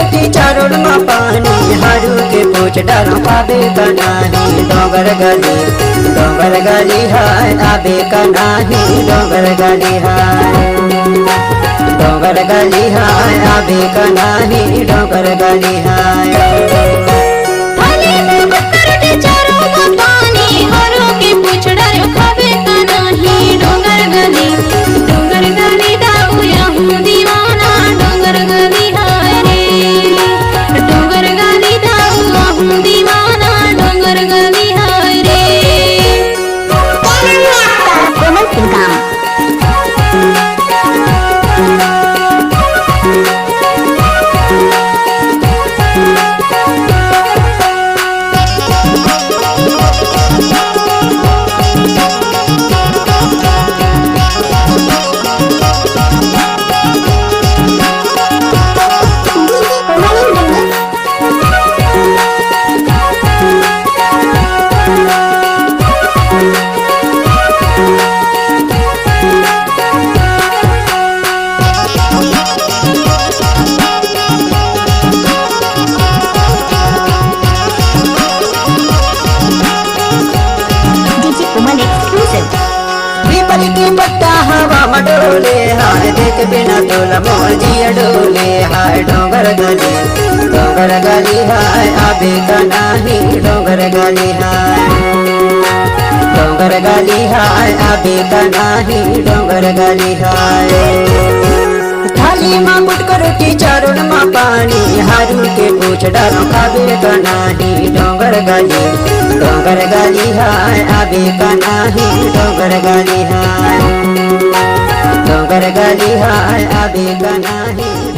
रोटी चारों में पानी हरू के पूछ डालो पाबे का नाही डोंगर गली हाय आबे का नाही डोंगर गली हाय डोंगर गली हाय आबे का नाही डोंगर गली हाय की पट्टा हवा मडोले हाय देख बिना तोला मोर जिया डोले हाय डोंगर गली हाय आबे का नाही डोंगर गली हाय डोंगर गली हाय आबे का नाही डोंगर गली हाय थाली मां मुटक रोटी चारों में पानी हरू के पूछ डालो खाबे का नाही डोंगर गली हाय आबे का नाही डोंगर गली हाय डोंगर गली हाय आबे का नाही।